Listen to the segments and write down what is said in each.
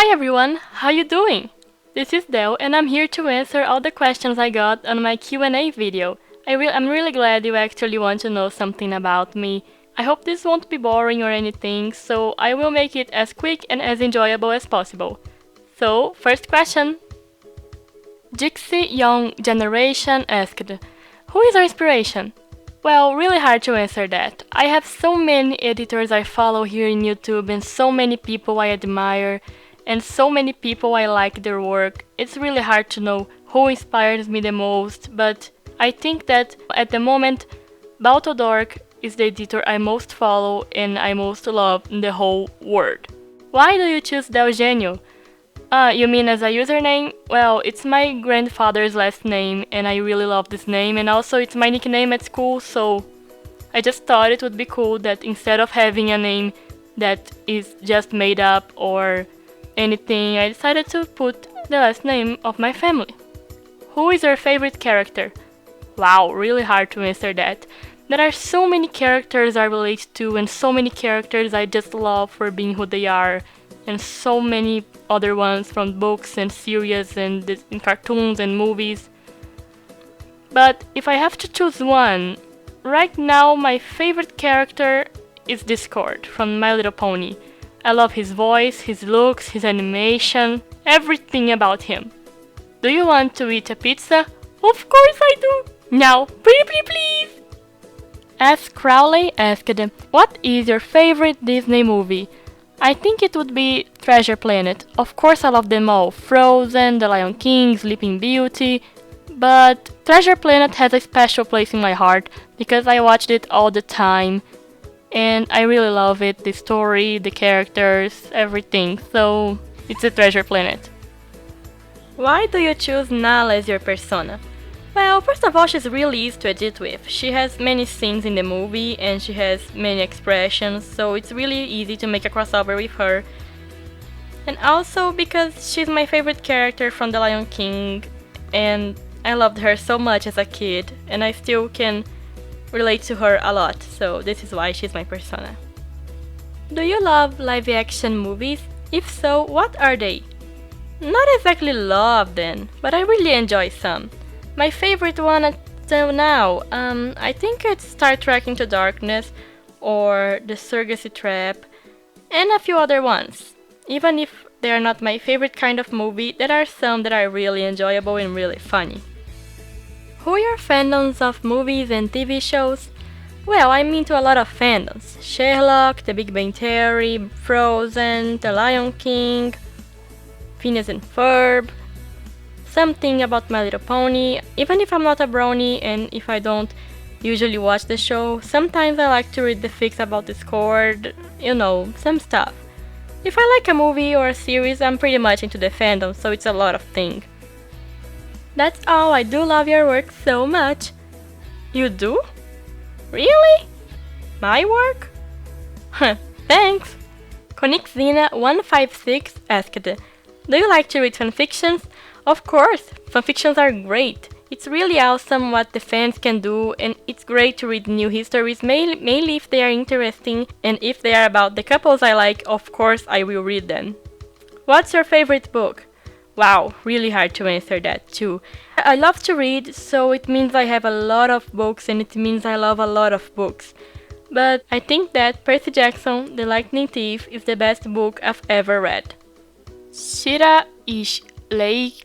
Hi everyone, how you doing? This is Dell and I'm here to answer all the questions I got on my Q&A video. I'm really glad you actually want to know something about me. I hope this won't be boring or anything, so I will make it as quick and as enjoyable as possible. So, first question. Dixie Young Generation asked, who is our inspiration? Well, really hard to answer that. I have so many editors I follow here in YouTube and so many people I admire and so many people I like their work. It's really hard to know who inspires me the most, but I think that at the moment, Baltodork is the editor I most follow and I most love in the whole world. Why do you choose Del Genio? You mean as a username? Well, it's my grandfather's last name and I really love this name, and also it's my nickname at school, so I just thought it would be cool that instead of having a name that is just made up or anything, I decided to put the last name of my family. Who is your favorite character? Wow, really hard to answer that. There are so many characters I relate to and so many characters I just love for being who they are, and so many other ones from books and series and in cartoons and movies. But if I have to choose one, right now my favorite character is Discord from My Little Pony. I love his voice, his looks, his animation, everything about him. Do you want to eat a pizza? Of course I do! Now, pretty please! As Crowley asked, what is your favorite Disney movie? I think it would be Treasure Planet. Of course I love them all, Frozen, The Lion King, Sleeping Beauty, but Treasure Planet has a special place in my heart because I watched it all the time and I really love it, the story, the characters, everything, so it's a Treasure Planet. Why do you choose Nala as your persona? Well, first of all, she's really easy to edit with. She has many scenes in the movie and she has many expressions, so it's really easy to make a crossover with her. And also because she's my favorite character from The Lion King and I loved her so much as a kid and I still can relate to her a lot, so this is why she's my persona. Do you love live action movies? If so, what are they? Not exactly love them, but I really enjoy some. My favorite one until now, I think it's Star Trek Into Darkness or The Surrogacy Trap and a few other ones. Even if they are not my favorite kind of movie, there are some that are really enjoyable and really funny. Who are your fandoms of movies and TV shows? Well, I'm into a lot of fandoms. Sherlock, The Big Bang Theory, Frozen, The Lion King, Phineas and Ferb, something about My Little Pony. Even if I'm not a brony and if I don't usually watch the show, sometimes I like to read the fics about Discord, some stuff. If I like a movie or a series, I'm pretty much into the fandom, so it's a lot of things. That's all, I do love your work so much. You do? Really? My work? Thanks! Konixina156 asked, do you like to read fanfictions? Of course, fanfictions are great. It's really awesome what the fans can do and it's great to read new histories, mainly if they are interesting and if they are about the couples I like, of course I will read them. What's your favorite book? Wow, really hard to answer that too. I love to read, so it means I have a lot of books and it means I love a lot of books. But I think that Percy Jackson, The Lightning Thief is the best book I've ever read. Shira Ish Lake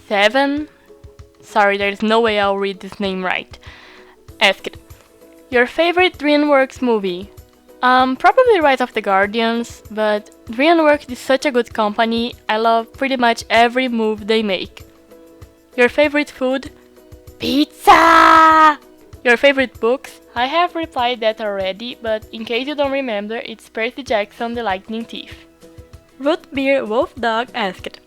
7, sorry, there's no way I'll read this name right, asked, your favorite DreamWorks movie? Probably Rise of the Guardians, but DreamWorks is such a good company, I love pretty much every move they make. Your favorite food? Pizza! Your favorite books? I have replied that already, but in case you don't remember, it's Percy Jackson, The Lightning Thief. Root Beer Wolf Dog asked,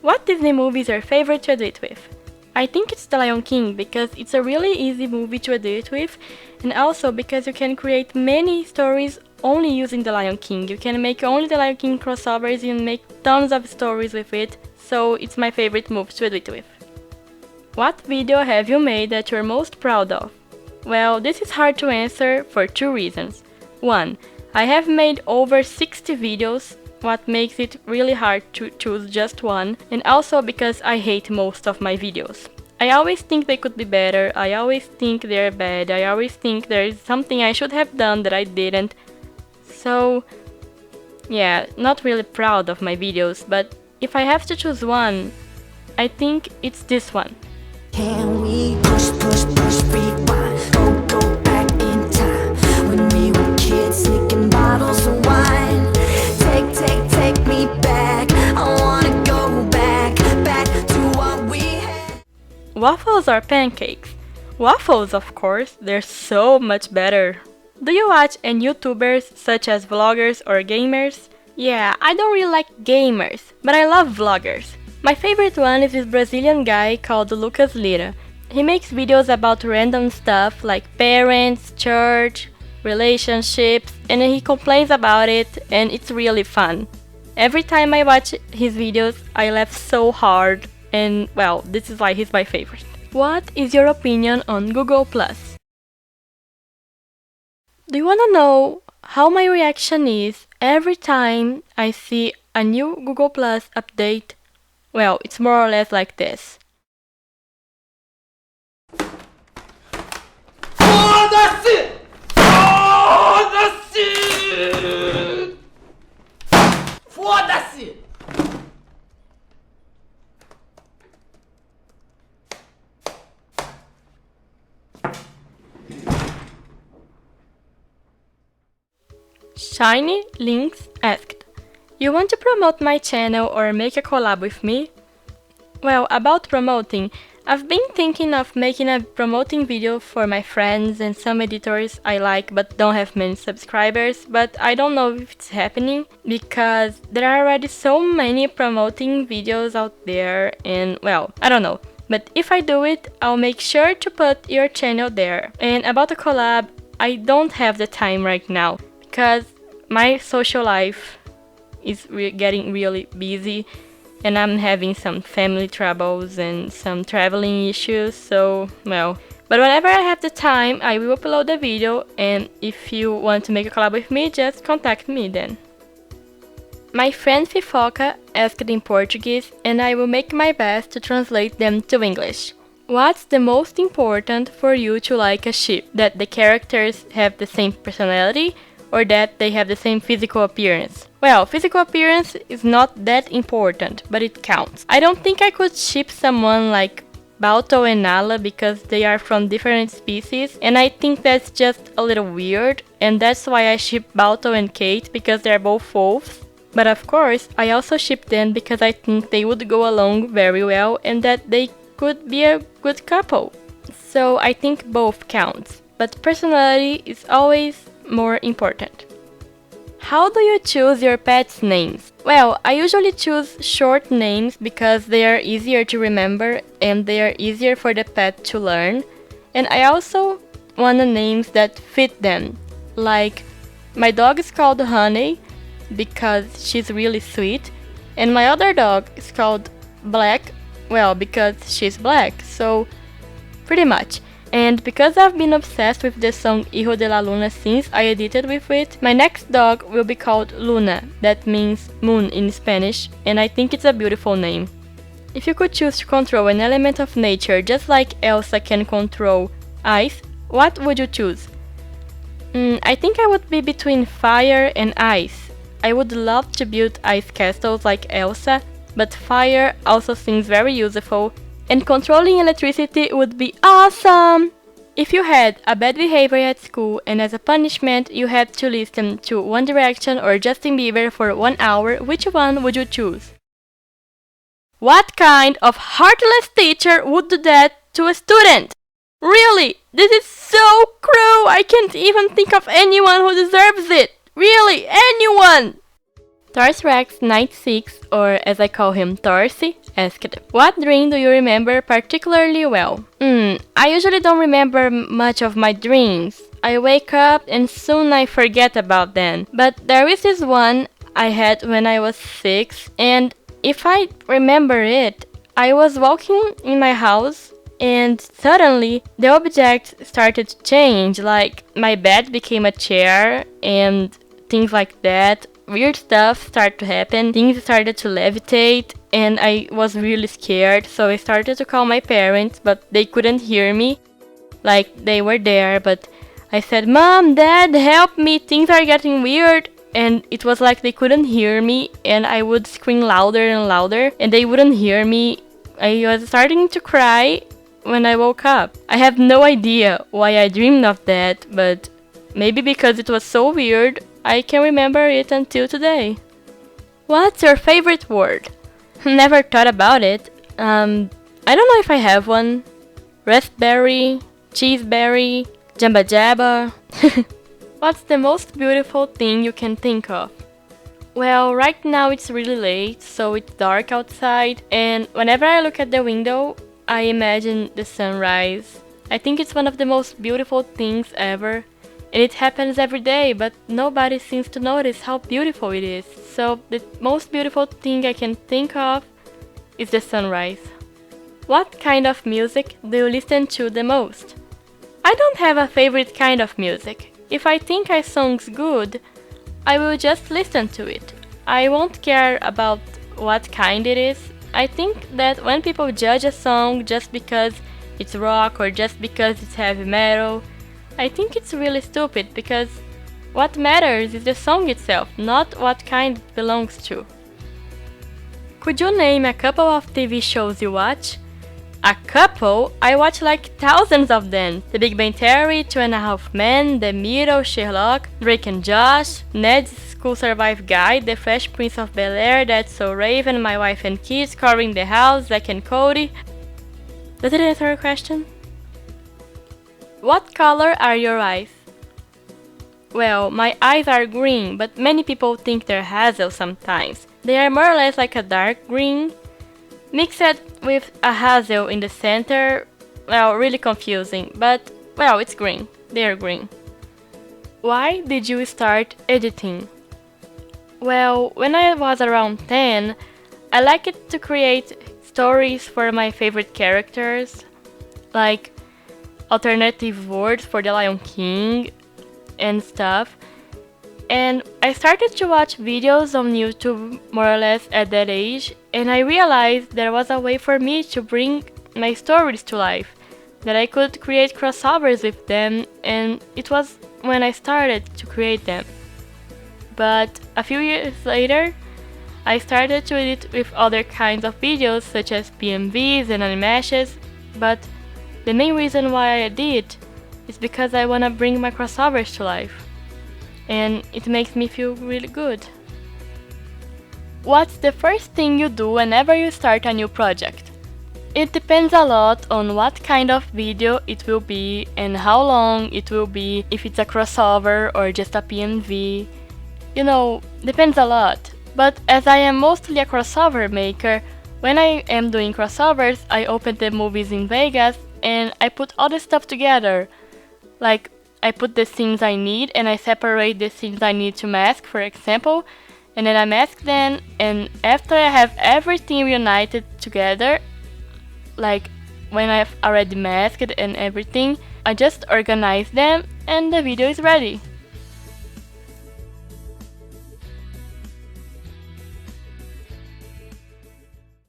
what Disney movie is your favorite to edit with? I think it's The Lion King because it's a really easy movie to edit with and also because you can create many stories only using The Lion King. You can make only The Lion King crossovers and make tons of stories with it, so it's my favorite movie to edit with. What video have you made that you're most proud of? Well, this is hard to answer for two reasons. One, I have made over 60 videos what makes it really hard to choose just one, and also because I hate most of my videos. I always think they could be better, I always think they're bad, I always think there's something I should have done that I didn't. So, yeah, not really proud of my videos, but if I have to choose one, I think it's this one. Can we push, rewind, go back in time when we were kids, sneaking bottles of wine. Take me back. I wanna go back to what we had. Waffles or pancakes? Waffles, of course, they're so much better. Do you watch any YouTubers such as vloggers or gamers? Yeah, I don't really like gamers, but I love vloggers. My favorite one is this Brazilian guy called Lucas Lira. He makes videos about random stuff like parents, church, relationships, and he complains about it, and it's really fun. Every time I watch his videos, I laugh so hard, and well, this is why he's my favorite. What is your opinion on Google+? Do you wanna know how my reaction is every time I see a new Google+ update? Well, it's more or less like this. Foda-se! Foda-se! Foda-se! Shiny Links asked, you want to promote my channel or make a collab with me? Well, about promoting, I've been thinking of making a promoting video for my friends and some editors I like but don't have many subscribers, but I don't know if it's happening because there are already so many promoting videos out there and well, I don't know. But if I do it, I'll make sure to put your channel there. And about the collab, I don't have the time right now because my social life is getting really busy and I'm having some family troubles and some traveling issues, so well. But whenever I have the time, I will upload the video, and if you want to make a collab with me, just contact me then. My friend Fifoca asked in Portuguese, and I will make my best to translate them to English. What's the most important for you to like a ship? That the characters have the same personality, or that they have the same physical appearance? Well, physical appearance is not that important, but it counts. I don't think I could ship someone like Balto and Nala because they are from different species, and I think that's just a little weird, and that's why I ship Balto and Kate because they're both wolves. But of course, I also ship them because I think they would go along very well and that they could be a good couple. So I think both counts, but personality is always more important. How do you choose your pets' names? Well, I usually choose short names because they are easier to remember and they are easier for the pet to learn. And I also want names that fit them. Like, my dog is called Honey because she's really sweet, and my other dog is called Black, well, because she's black, so pretty much. And because I've been obsessed with the song Hijo de la Luna since I edited with it, my next dog will be called Luna, that means moon in Spanish, and I think it's a beautiful name. If you could choose to control an element of nature just like Elsa can control ice, what would you choose? I think I would be between fire and ice. I would love to build ice castles like Elsa, but fire also seems very useful, and controlling electricity would be awesome! If you had a bad behavior at school and as a punishment you had to listen to One Direction or Justin Bieber for 1 hour, which one would you choose? What kind of heartless teacher would do that to a student? Really, this is so cruel! I can't even think of anyone who deserves it! Really, anyone! Tarsrex96, or as I call him Torsi, asked, what dream do you remember particularly well? I usually don't remember much of my dreams. I wake up and soon I forget about them. But there is this one I had when I was 6, and if I remember it, I was walking in my house and suddenly the object started to change, like my bed became a chair and things like that. weird stuff started to happen. Things started to levitate, and I was really scared, so I started to call my parents, but they couldn't hear me. Like, they were there, but I said, "Mom, Dad, help me, things are getting weird." And it was like they couldn't hear me, and I would scream louder and louder, and they wouldn't hear me. I was starting to cry when I woke up. I have no idea why I dreamed of that, but maybe because it was so weird, I can remember it until today. What's your favorite word? Never thought about it. I don't know if I have one. Raspberry, cheeseberry, jamba jabba. What's the most beautiful thing you can think of? Well, right now it's really late, so it's dark outside, and whenever I look at the window, I imagine the sunrise. I think it's one of the most beautiful things ever, and it happens every day, but nobody seems to notice how beautiful it is. So the most beautiful thing I can think of is the sunrise. What kind of music do you listen to the most? I don't have a favorite kind of music. If I think a song's good, I will just listen to it. I won't care about what kind it is. I think that when people judge a song just because it's rock or just because it's heavy metal, I think it's really stupid, because what matters is the song itself, not what kind it belongs to. Could you name a couple of TV shows you watch? A couple? I watch like thousands of them. The Big Bang Theory, 2.5 Men, The Middle, Sherlock, Drake and Josh, Ned's School Survive Guide, The Fresh Prince of Bel-Air, That's So Raven, My Wife and Kids, Cory in the House, Zack and Cody. Does it answer your question? What color are your eyes? Well, my eyes are green, but many people think they're hazel sometimes. They are more or less like a dark green, mixed with a hazel in the center. Well, really confusing, but well, it's green. They are green. Why did you start editing? Well, when I was around 10, I liked to create stories for my favorite characters, like alternative words for the Lion King and stuff. And I started to watch videos on YouTube more or less at that age, and I realized there was a way for me to bring my stories to life, that I could create crossovers with them, and it was when I started to create them. But a few years later, I started to edit with other kinds of videos such as PMVs and animashes, but the main reason why I did is because I wanna bring my crossovers to life, and it makes me feel really good. What's the first thing you do whenever you start a new project? It depends a lot on what kind of video it will be and how long it will be, if it's a crossover or just a PNV. You know, depends a lot. But as I am mostly a crossover maker, when I am doing crossovers, I open the movies in Vegas and I put all the stuff together. Like, I put the scenes I need and I separate the scenes I need to mask, for example, and then I mask them, and after I have everything reunited together, like when I've already masked and everything, I just organize them and the video is ready.